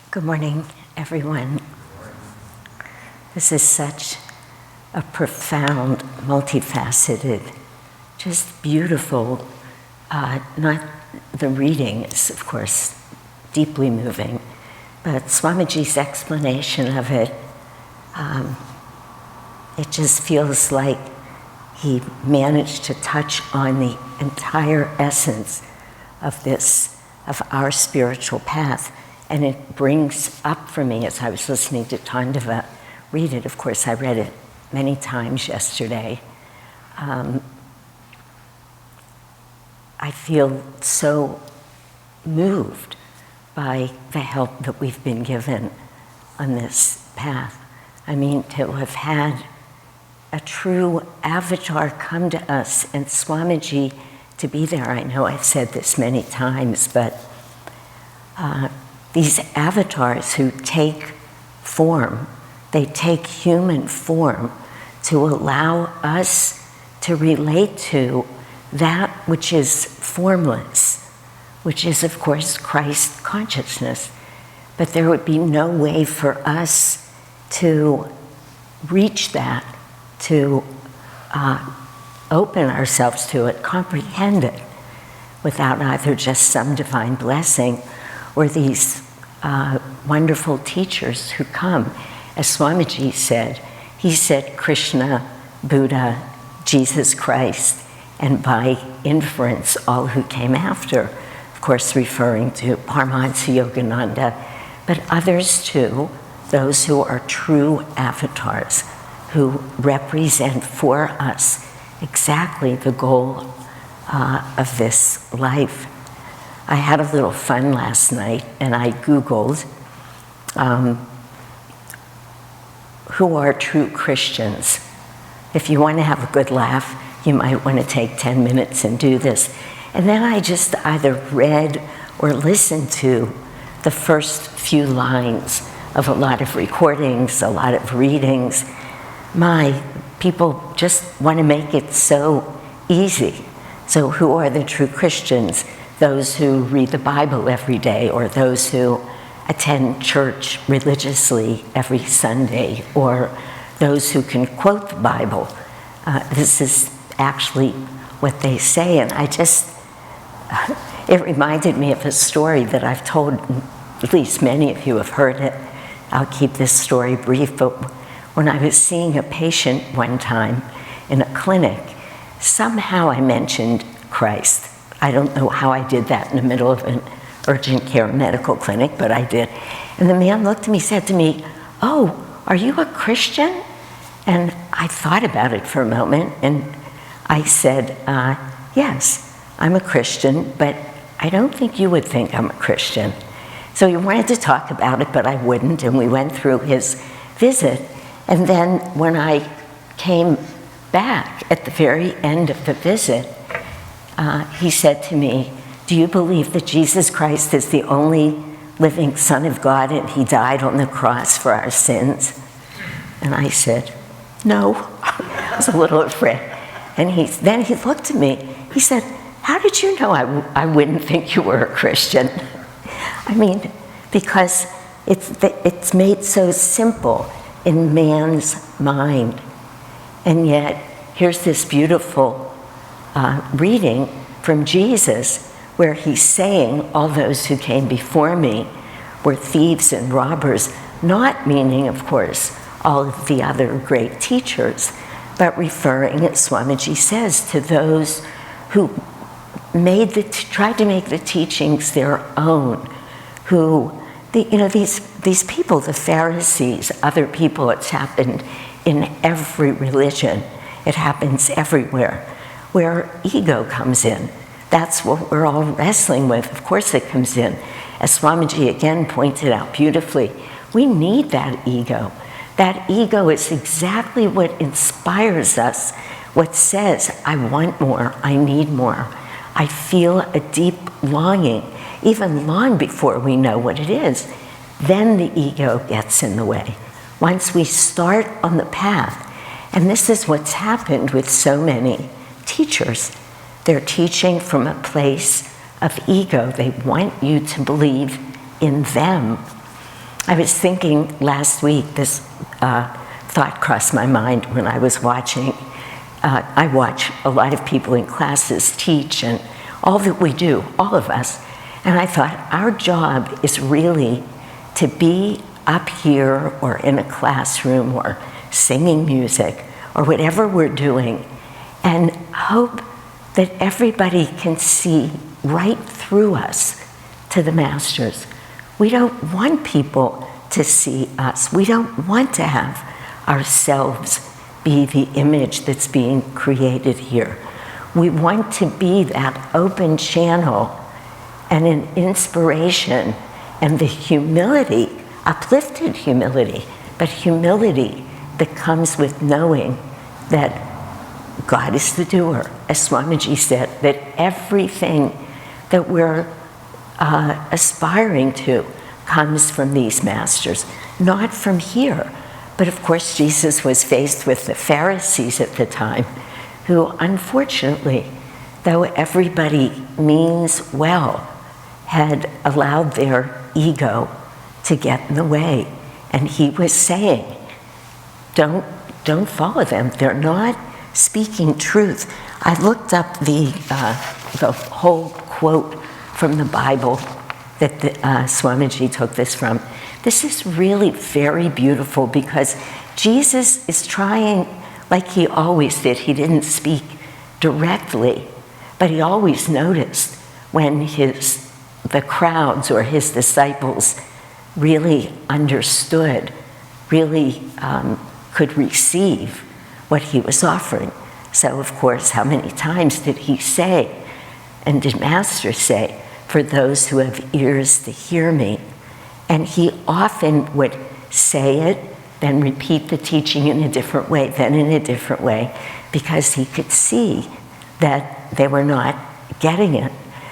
Good morning, everyone. This is such a profound, multifaceted, just beautiful, not the reading is, of course, deeply moving, but Swamiji's explanation of it, it just feels like he managed to touch on the entire essence of this, of our spiritual path. And it brings up for me, as I was listening to Tandava read it, of course I read it many times yesterday, I feel so moved by the help that we've been given on this path. I mean, to have had a true avatar come to us and Swamiji to be there. I know I've said this many times, but these avatars who take form, they take human form to allow us to relate to that which is formless, which is, of course, Christ consciousness. But there would be no way for us to reach that, to open ourselves to it, comprehend it, without either just some divine blessing or these wonderful teachers who come. As Swamiji said, he said Krishna, Buddha, Jesus Christ, and by inference, all who came after, of course referring to Paramahansa Yogananda, but others too, those who are true avatars, who represent for us exactly the goal of this life. I had a little fun last night and I Googled who are true Christians. If you want to have a good laugh, you might want to take 10 minutes and do this. And then I just either read or listened to the first few lines of a lot of recordings, a lot of readings. People just want to make it so easy. So who are the true Christians? Those who read the Bible every day, or those who attend church religiously every Sunday, or those who can quote the Bible. This is actually what they say, and it reminded me of a story that I've told, at least many of you have heard it. I'll keep this story brief, but when I was seeing a patient one time in a clinic, somehow I mentioned Christ. I don't know how I did that in the middle of an urgent care medical clinic, but I did. And the man looked at me, said to me, "Oh, are you a Christian?" And I thought about it for a moment, and I said, "Yes, I'm a Christian, but I don't think you would think I'm a Christian." So he wanted to talk about it, but I wouldn't, and we went through his visit. And then when I came back at the very end of the visit, he said to me, "Do you believe that Jesus Christ is the only living Son of God and he died on the cross for our sins?" And I said, "No." I was a little afraid. And then he looked at me, he said, "How did you know I wouldn't think you were a Christian?" I mean, because it's made so simple in man's mind. And yet, here's this beautiful reading from Jesus where he's saying all those who came before me were thieves and robbers, not meaning, of course, all of the other great teachers, but referring, as Swamiji says, to those who tried to make the teachings their own, who, these people, the Pharisees, other people, it's happened in every religion. It happens everywhere, where ego comes in. That's what we're all wrestling with. Of course it comes in. As Swamiji again pointed out beautifully, we need that ego. That ego is exactly what inspires us, what says, I want more, I need more. I feel a deep longing, even long before we know what it is. Then the ego gets in the way. Once we start on the path, and this is what's happened with so many teachers. They're teaching from a place of ego. They want you to believe in them. I was thinking last week, this thought crossed my mind when I was watching. I watch a lot of people in classes teach and all that we do, all of us. And I thought our job is really to be up here or in a classroom or singing music or whatever we're doing and hope that everybody can see right through us to the masters. We don't want people to see us. We don't want to have ourselves be the image that's being created here. We want to be that open channel and an inspiration and the humility, uplifted humility, but humility that comes with knowing that God is the doer. As Swamiji said, that everything that we're aspiring to comes from these masters, not from here. But of course, Jesus was faced with the Pharisees at the time, who unfortunately, though everybody means well, had allowed their ego to get in the way. And he was saying, don't follow them. They're not speaking truth. I looked up the whole quote from the Bible that Swamiji took this from. This is really very beautiful because Jesus is trying, like he always did, he didn't speak directly, but he always noticed when the crowds or his disciples really understood, really could receive what he was offering. So of course, how many times did he say, and did Master say, for those who have ears to hear me? And he often would say it, then repeat the teaching in a different way, then in a different way, because he could see that they were not getting it.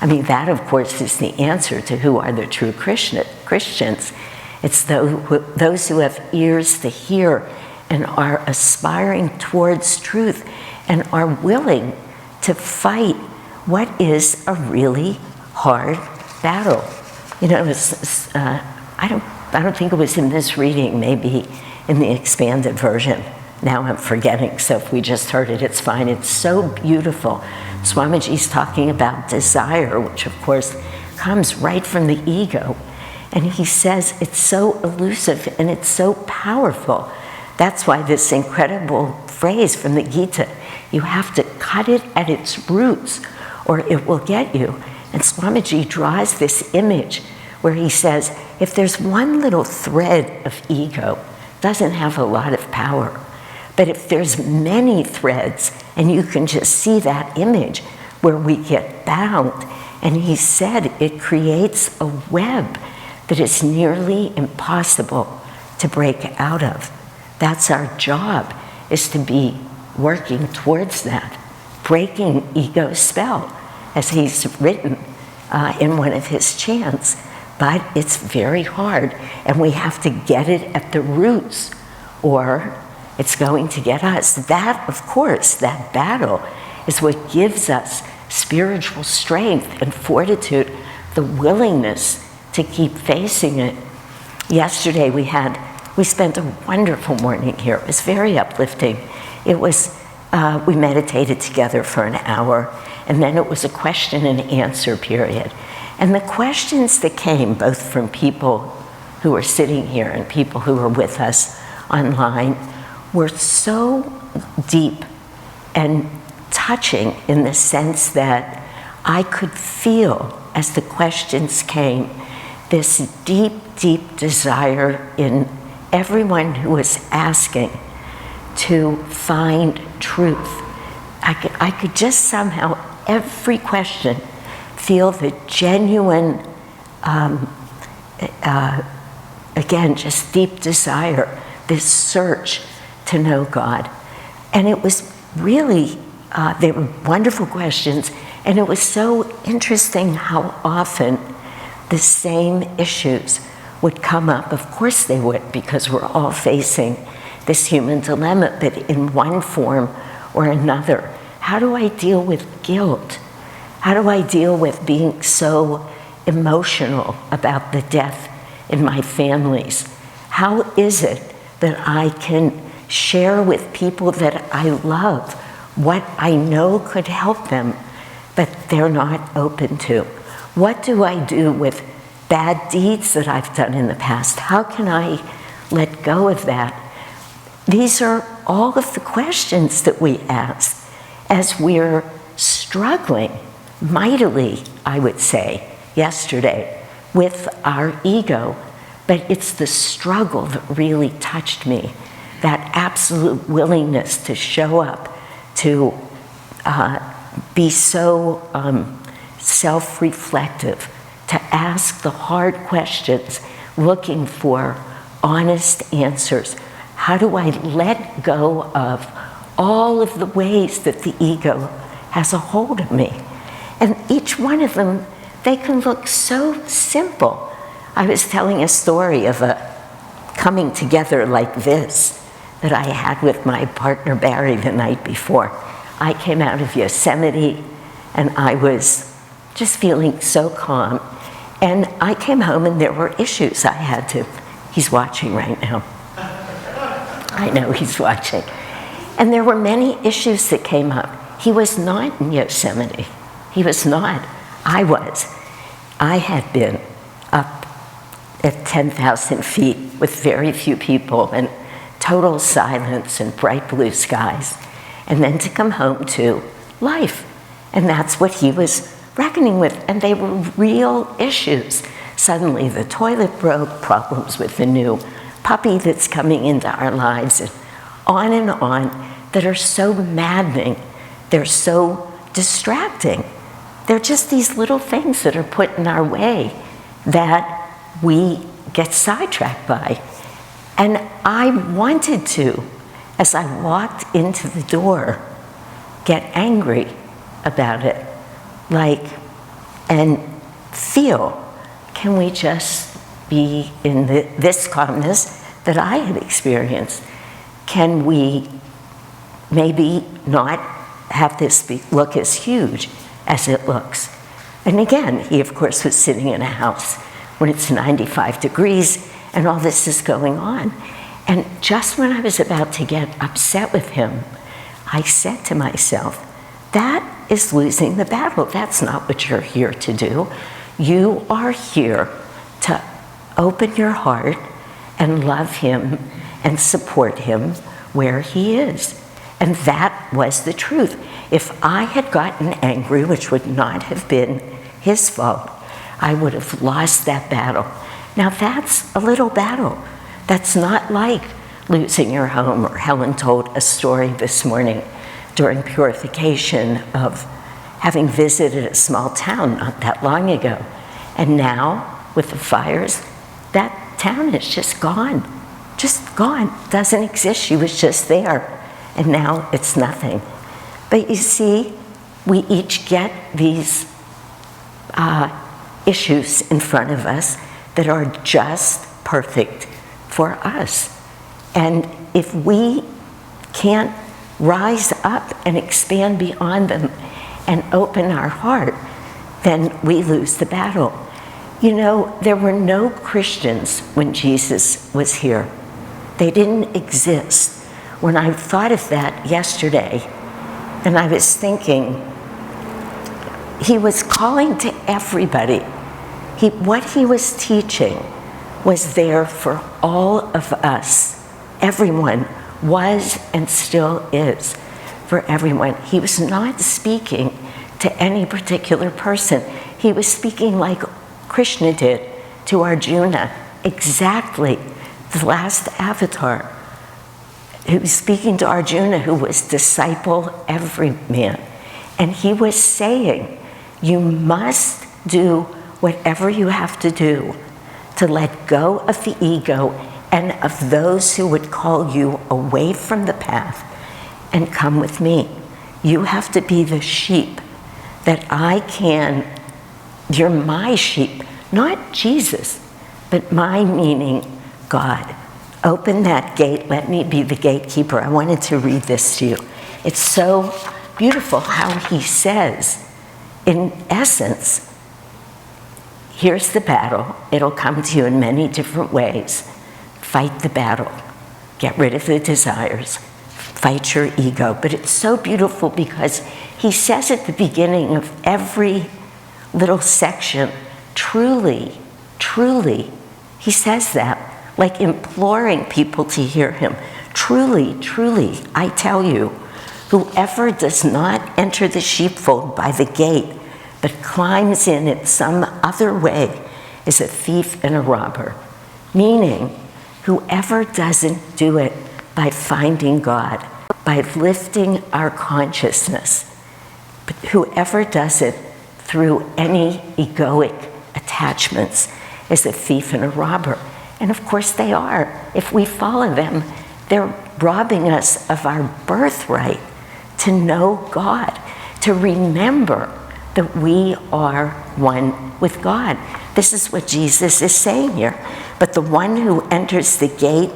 I mean, that, of course, is the answer to who are the true Christians. It's those who have ears to hear and are aspiring towards truth and are willing to fight what is a really hard battle. You know, I don't think it was in this reading, maybe in the expanded version. Now I'm forgetting, so if we just heard it, it's fine. It's so beautiful. Swamiji's talking about desire, which of course comes right from the ego. And he says it's so elusive and it's so powerful. That's why this incredible phrase from the Gita, you have to cut it at its roots or it will get you. And Swamiji draws this image where he says, if there's one little thread of ego, it doesn't have a lot of power. But if there's many threads, and you can just see that image where we get bound, and he said it creates a web that is nearly impossible to break out of. That's our job, is to be working towards that, breaking ego's spell, as he's written in one of his chants. But it's very hard, and we have to get it at the roots, or it's going to get us. That, of course, that battle is what gives us spiritual strength and fortitude, the willingness to keep facing it. Yesterday we spent a wonderful morning here. It was very uplifting. It was, we meditated together for an hour, and then it was a question and answer period. And the questions that came, both from people who were sitting here and people who were with us online, were so deep and touching in the sense that I could feel, as the questions came, this deep, deep desire in everyone who was asking to find truth. I could just somehow, every question, feel the genuine, again, just deep desire, this search to know God. And it was really, they were wonderful questions, and it was so interesting how often the same issues would come up. Of course they would, because we're all facing this human dilemma, but in one form or another. How do I deal with guilt? How do I deal with being so emotional about the death in my families? How is it that I can share with people that I love what I know could help them, but they're not open to? What do I do with bad deeds that I've done in the past? How can I let go of that? These are all of the questions that we ask as we're struggling mightily, I would say, yesterday with our ego. But it's the struggle that really touched me, that absolute willingness to show up, to be so self-reflective, to ask the hard questions, looking for honest answers. How do I let go of all of the ways that the ego has a hold of me? And each one of them, they can look so simple. I was telling a story of a coming together like this that I had with my partner Barry the night before. I came out of Yosemite and I was just feeling so calm. And I came home and there were issues I had to, he's watching right now. I know he's watching. And there were many issues that came up. He was not in Yosemite. He was not. I was. I had been up at 10,000 feet with very few people and total silence and bright blue skies. And then to come home to life. And that's what he was reckoning with. And they were real issues. Suddenly the toilet broke, problems with the new puppy that's coming into our lives, and on, that are so maddening. They're so distracting. They're just these little things that are put in our way that we get sidetracked by. And I wanted to, as I walked into the door, get angry about it, and feel, can we just be in this calmness that I had experienced? Can we maybe not have this look as huge as it looks? And again, he of course was sitting in a house when it's 95 degrees and all this is going on. And just when I was about to get upset with him, I said to myself, that is losing the battle. That's not what you're here to do. You are here to open your heart and love him and support him where he is. And that was the truth. If I had gotten angry, which would not have been his fault, I would have lost that battle. Now that's a little battle. That's not like losing your home, or Helen told a story this morning during purification of having visited a small town not that long ago. And now, with the fires, that town is just gone. Just gone, doesn't exist. She was just there. And now it's nothing. But you see, we each get these issues in front of us that are just perfect for us. And if we can't rise up and expand beyond them and open our heart, then we lose the battle. You know, there were no Christians when Jesus was here. They didn't exist. When I thought of that yesterday, and I was thinking, he was calling to everybody. What he was teaching was there for all of us. Everyone was and still is for everyone. He was not speaking to any particular person. He was speaking like Krishna did to Arjuna, exactly, the last avatar. He was speaking to Arjuna, who was disciple every man. And he was saying, you must do whatever you have to do to let go of the ego and of those who would call you away from the path and come with me. You have to be the sheep that I can, you're my sheep, not Jesus, but my meaning God. Open that gate, let me be the gatekeeper. I wanted to read this to you. It's so beautiful how he says, in essence, here's the battle. It'll come to you in many different ways. Fight the battle. Get rid of the desires. Fight your ego. But it's so beautiful because he says at the beginning of every little section, truly, truly, he says that, like imploring people to hear him. Truly, truly, I tell you, whoever does not enter the sheepfold by the gate, but climbs in some other way, is a thief and a robber. Meaning, whoever doesn't do it by finding God, by lifting our consciousness, but whoever does it through any egoic attachments is a thief and a robber. And of course they are. If we follow them, they're robbing us of our birthright to know God, to remember that we are one with God. This is what Jesus is saying here. But the one who enters the gate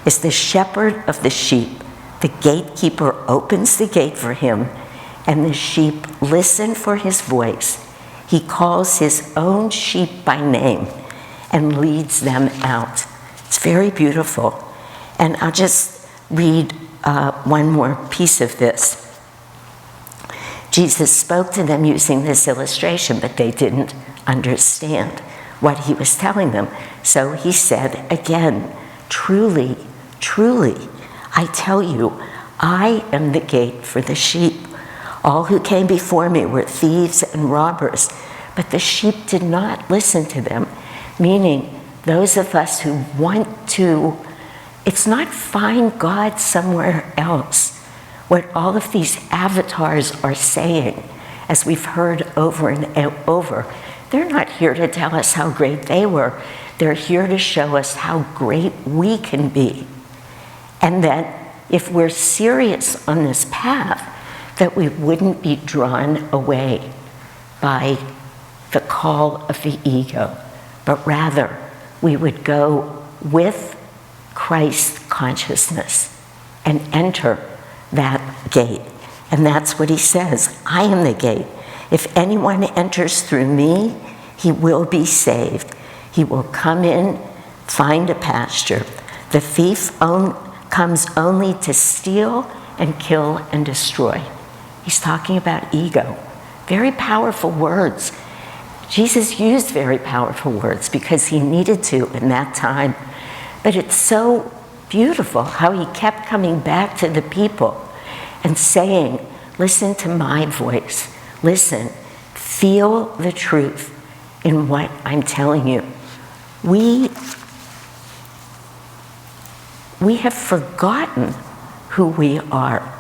is the shepherd of the sheep. The gatekeeper opens the gate for him, and the sheep listen for his voice. He calls his own sheep by name and leads them out. It's very beautiful. And I'll just read one more piece of this. Jesus spoke to them using this illustration, but they didn't understand what he was telling them. So he said again, truly, truly, I tell you, I am the gate for the sheep. All who came before me were thieves and robbers, but the sheep did not listen to them. Meaning, those of us who want to, it's not find God somewhere else. What all of these avatars are saying, as we've heard over and over, they're not here to tell us how great they were. They're here to show us how great we can be. And that if we're serious on this path, that we wouldn't be drawn away by the call of the ego, but rather we would go with Christ's consciousness and enter that gate. And that's what he says, I am the gate. If anyone enters through me, he will be saved. He will come in, find a pasture. The thief comes only to steal and kill and destroy. He's talking about ego. Very powerful words. Jesus used very powerful words because he needed to in that time. But it's so beautiful how he kept coming back to the people and saying, listen to my voice. Listen, feel the truth in what I'm telling you. We have forgotten who we are.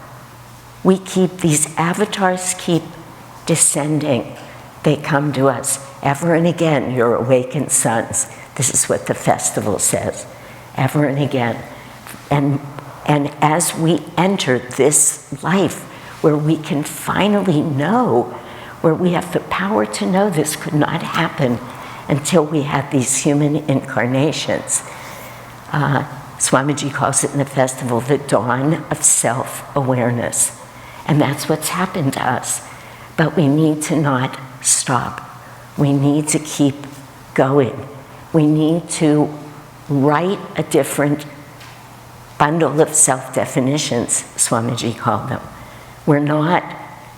These avatars keep descending. They come to us ever and again, your awakened sons. This is what the festival says, ever and again. And as we enter this life where we can finally know, where we have the power to know this could not happen until we had these human incarnations. Swamiji calls it in the festival the dawn of self-awareness. And that's what's happened to us. But we need to not stop. We need to keep going. We need to write a different bundle of self-definitions, Swamiji called them. We're not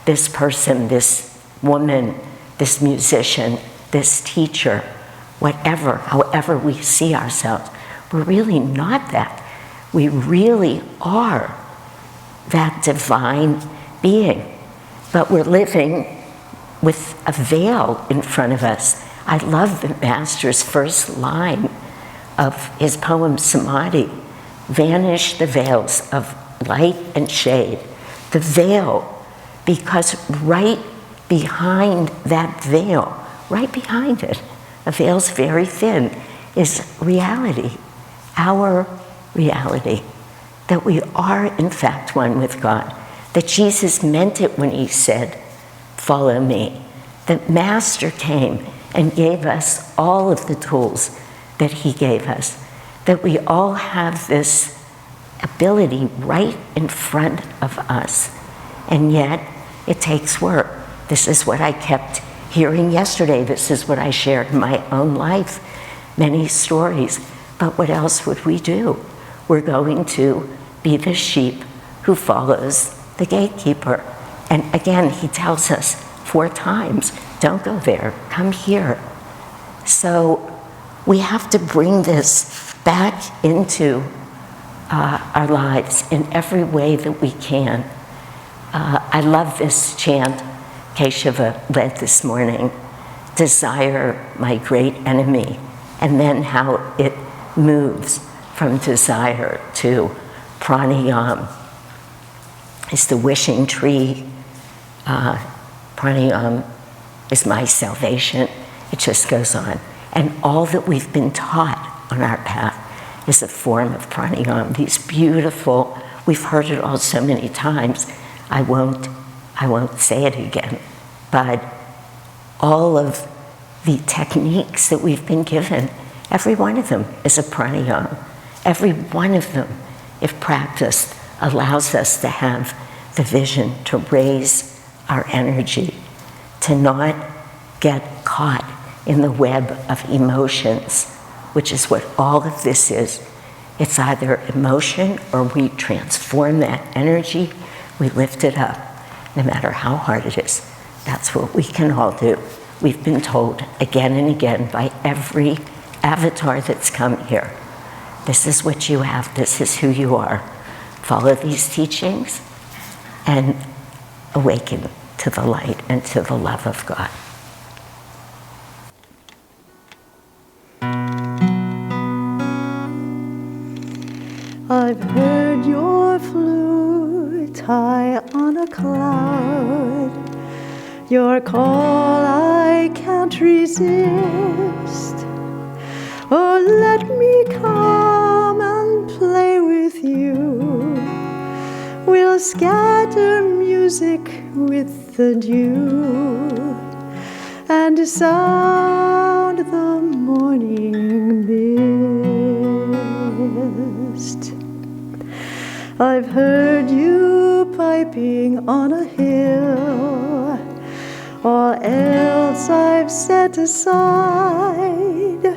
this person, this woman, this musician, this teacher, whatever, however we see ourselves. We're really not that. We really are that divine being. But we're living with a veil in front of us. I love the Master's first line of his poem Samadhi. Vanish the veils of light and shade. The veil, because right behind that veil, right behind it, a veil's very thin, is reality, our reality, that we are in fact one with God, that Jesus meant it when he said, follow me, that Master came and gave us all of the tools that he gave us, that we all have this ability right in front of us, and yet it takes work. This is what I kept hearing yesterday, this is what I shared in my own life, many stories. But what else would we do? We're going to be the sheep who follows the gatekeeper. And again, he tells us 4 times, don't go there, come here. So we have to bring this back into our lives in every way that we can. I love this chant Keshava led this morning, desire, my great enemy, and then how it moves from desire to pranayam. It's the wishing tree. Pranayam is my salvation. It just goes on. And all that we've been taught on our path is a form of pranayam. These beautiful, we've heard it all so many times, I won't say it again, but all of the techniques that we've been given, every one of them is a pranayam. Every one of them, if practiced, allows us to have the vision to raise our energy, to not get caught in the web of emotions, which is what all of this is. It's either emotion or we transform that energy, we lift it up, no matter how hard it is. That's what we can all do. We've been told again and again by every avatar that's come here, this is what you have, this is who you are. Follow these teachings and awaken to the light and to the love of God. I've heard your flute high on a cloud, your call I can't resist. Oh, let me come and play with you. We'll scatter music with the dew and sound the morning mist. I've heard you piping on a hill, all else I've set aside.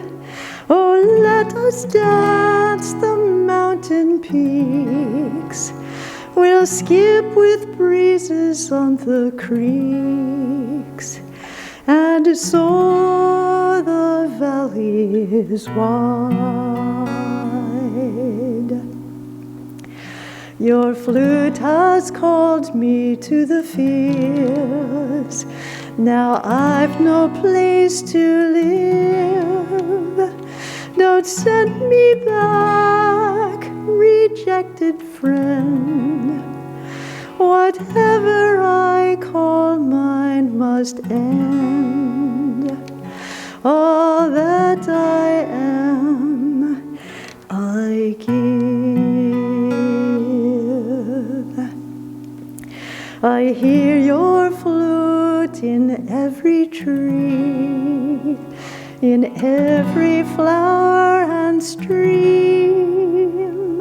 Oh, let us dance the mountain peaks. We'll skip with breezes on the creeks and soar the valleys wide. Your flute has called me to the fields. Now I've no place to live. Don't send me back, rejected friend. Whatever I call mine must end. All that I am, I give. I hear your flute in every tree, in every flower and stream,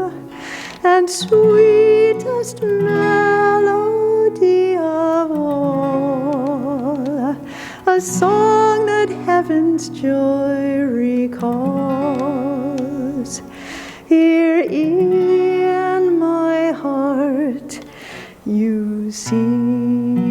and sweetest melody of all, a song that heaven's joy recalls. Here in my heart you see.